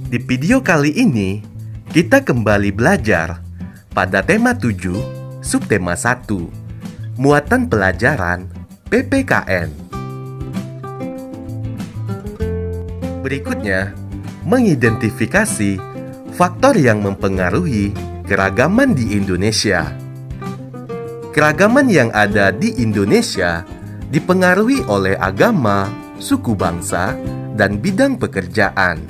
Di video kali ini, kita kembali belajar pada tema 7, subtema 1, muatan pelajaran PPKN. Berikutnya, mengidentifikasi faktor yang mempengaruhi keragaman di Indonesia. Keragaman yang ada di Indonesia dipengaruhi oleh agama, suku bangsa, dan bidang pekerjaan.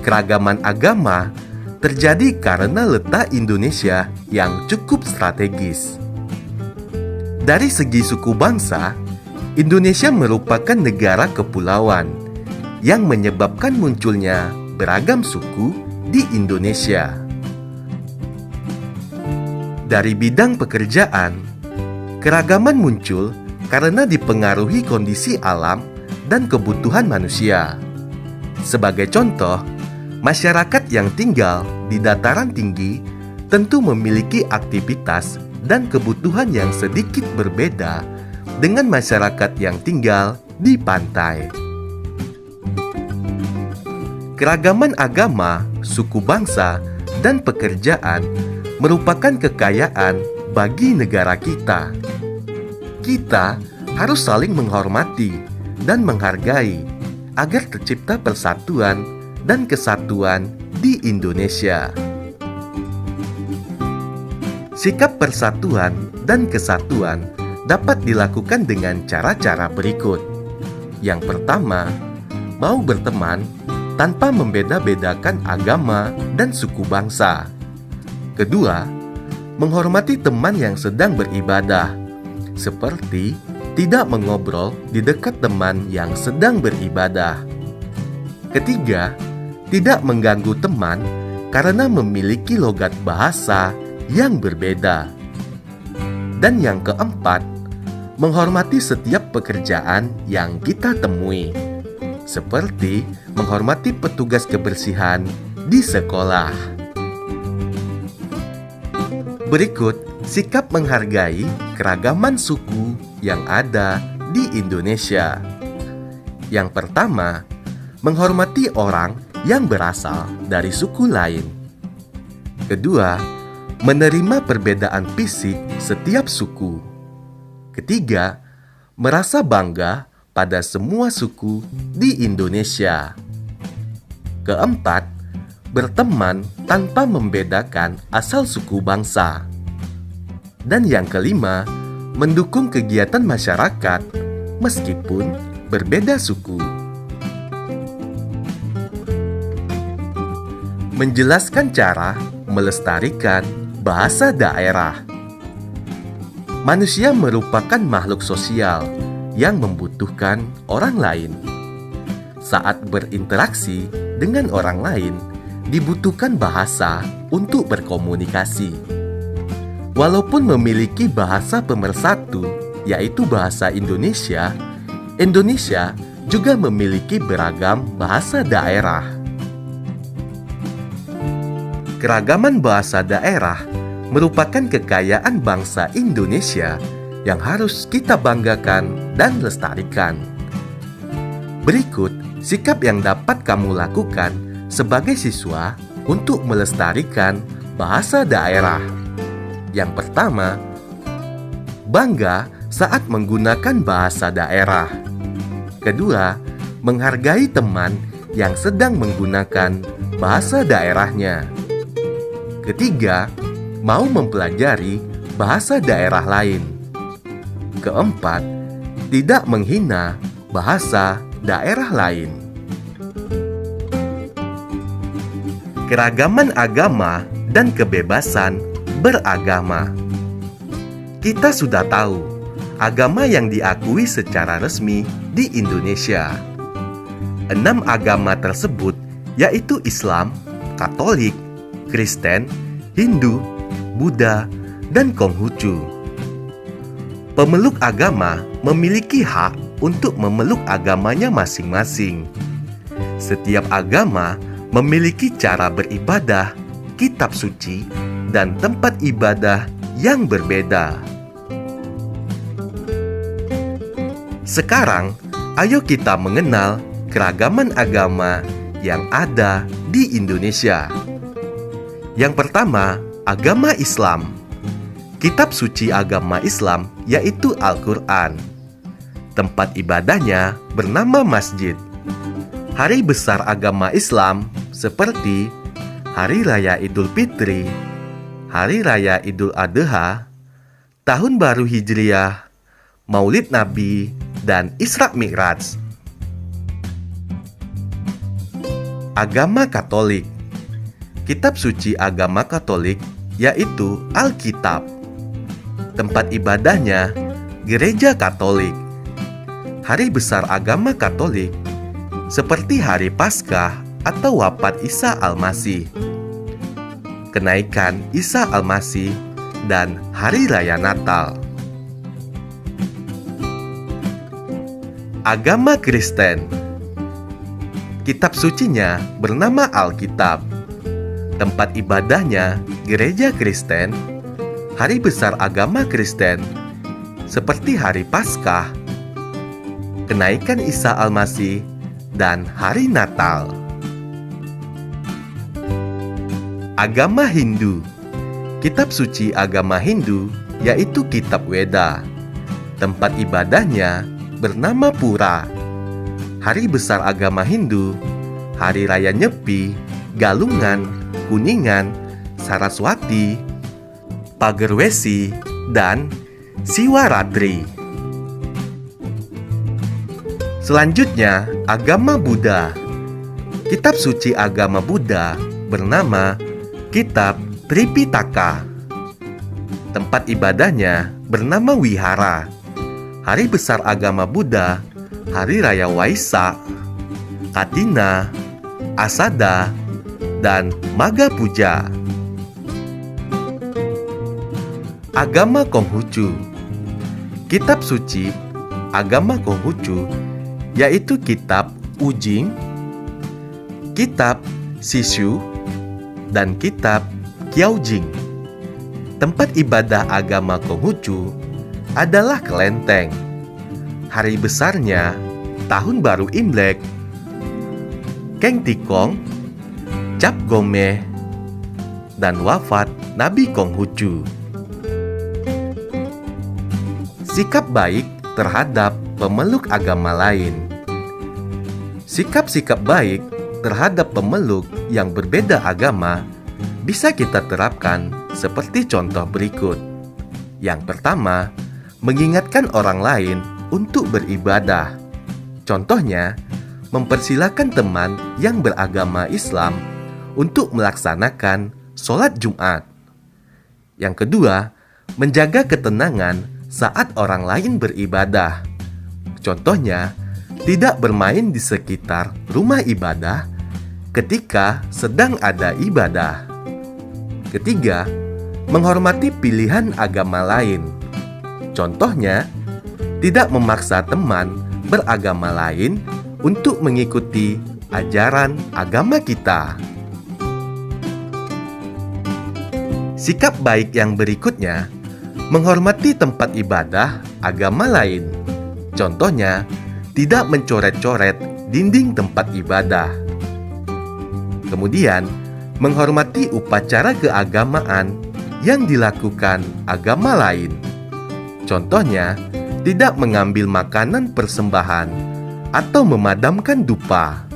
Keragaman agama terjadi karena letak Indonesia yang cukup strategis. Dari segi suku bangsa, Indonesia merupakan negara kepulauan yang menyebabkan munculnya beragam suku di Indonesia. Dari bidang pekerjaan, keragaman muncul karena dipengaruhi kondisi alam dan kebutuhan manusia. Sebagai contoh, masyarakat yang tinggal di dataran tinggi tentu memiliki aktivitas dan kebutuhan yang sedikit berbeda dengan masyarakat yang tinggal di pantai. Keragaman agama, suku bangsa, dan pekerjaan merupakan kekayaan bagi negara kita. Kita harus saling menghormati dan menghargai agar tercipta persatuan dan kesatuan di Indonesia. Sikap persatuan dan kesatuan dapat dilakukan dengan cara-cara berikut. Yang pertama, mau berteman tanpa membeda-bedakan agama dan suku bangsa. Kedua, menghormati teman yang sedang beribadah, seperti tidak mengobrol di dekat teman yang sedang beribadah. Ketiga, tidak mengganggu teman karena memiliki logat bahasa yang berbeda. Dan yang keempat, menghormati setiap pekerjaan yang kita temui, seperti menghormati petugas kebersihan di sekolah. Berikut sikap menghargai keragaman suku yang ada di Indonesia. Yang pertama, menghormati orang yang berasal dari suku lain. Kedua, menerima perbedaan fisik setiap suku. Ketiga, merasa bangga pada semua suku di Indonesia. Keempat, berteman tanpa membedakan asal suku bangsa. Dan yang kelima, mendukung kegiatan masyarakat meskipun berbeda suku. Menjelaskan cara melestarikan bahasa daerah. Manusia merupakan makhluk sosial yang membutuhkan orang lain. Saat berinteraksi dengan orang lain, dibutuhkan bahasa untuk berkomunikasi. Walaupun memiliki bahasa pemersatu, yaitu bahasa Indonesia, Indonesia juga memiliki beragam bahasa daerah. Keragaman bahasa daerah merupakan kekayaan bangsa Indonesia yang harus kita banggakan dan lestarikan. Berikut sikap yang dapat kamu lakukan sebagai siswa untuk melestarikan bahasa daerah. Yang pertama, bangga saat menggunakan bahasa daerah. Kedua, menghargai teman yang sedang menggunakan bahasa daerahnya. Ketiga, mau mempelajari bahasa daerah lain. Keempat, tidak menghina bahasa daerah lain. Keragaman agama dan kebebasan beragama. Kita sudah tahu agama yang diakui secara resmi di Indonesia. 6 agama tersebut yaitu Islam, Katolik, Kristen, Hindu, Buddha, dan Konghucu. Pemeluk agama memiliki hak untuk memeluk agamanya masing-masing. Setiap agama memiliki cara beribadah, kitab suci, dan tempat ibadah yang berbeda. Sekarang, ayo kita mengenal keragaman agama yang ada di Indonesia. Yang pertama, agama Islam. Kitab suci agama Islam yaitu Al-Quran. Tempat ibadahnya bernama masjid. Hari besar agama Islam seperti Hari Raya Idul Fitri, Hari Raya Idul Adha, Tahun Baru Hijriah, Maulid Nabi, dan Isra Mi'raj. Agama Katolik. Kitab suci agama Katolik yaitu Alkitab. Tempat ibadahnya Gereja Katolik. Hari besar agama Katolik seperti Hari Paskah atau wafat Isa Al-Masih, kenaikan Isa Al-Masih, dan Hari Raya Natal. Agama Kristen. Kitab sucinya bernama Alkitab. Tempat ibadahnya Gereja Kristen. Hari besar agama Kristen seperti Hari Paskah, kenaikan Isa Al-Masih, dan Hari Natal. Agama Hindu. Kitab suci agama Hindu yaitu Kitab Weda. Tempat ibadahnya bernama Pura. Hari besar agama Hindu, Hari Raya Nyepi, Galungan, Kuningan, Saraswati, Pagerwesi, dan Siwaratri. Selanjutnya, agama Buddha. Kitab suci agama Buddha bernama Kitab Tripitaka. Tempat ibadahnya bernama Wihara. Hari besar agama Buddha, Hari Raya Waisak, Katina, Asada, dan Maga Puja. Agama Konghucu. Kitab suci agama Konghucu yaitu Kitab Ujing, Kitab Sishu, dan Kitab Qiaojing. Tempat ibadah agama Konghucu adalah kelenteng. Hari besarnya Tahun Baru Imlek, Keng Tikong, Cap Gomeh, dan wafat Nabi Konghucu. Sikap baik terhadap pemeluk agama lain. Sikap-sikap baik terhadap pemeluk yang berbeda agama bisa kita terapkan seperti contoh berikut. Yang pertama, mengingatkan orang lain untuk beribadah. Contohnya, mempersilahkan teman yang beragama Islam untuk melaksanakan sholat Jumat. Yang kedua, menjaga ketenangan saat orang lain beribadah. Contohnya, tidak bermain di sekitar rumah ibadah ketika sedang ada ibadah. Ketiga, menghormati pilihan agama lain. Contohnya, tidak memaksa teman beragama lain untuk mengikuti ajaran agama kita. Sikap baik yang berikutnya, menghormati tempat ibadah agama lain. Contohnya, tidak mencoret-coret dinding tempat ibadah. Kemudian, menghormati upacara keagamaan yang dilakukan agama lain. Contohnya, tidak mengambil makanan persembahan atau memadamkan dupa.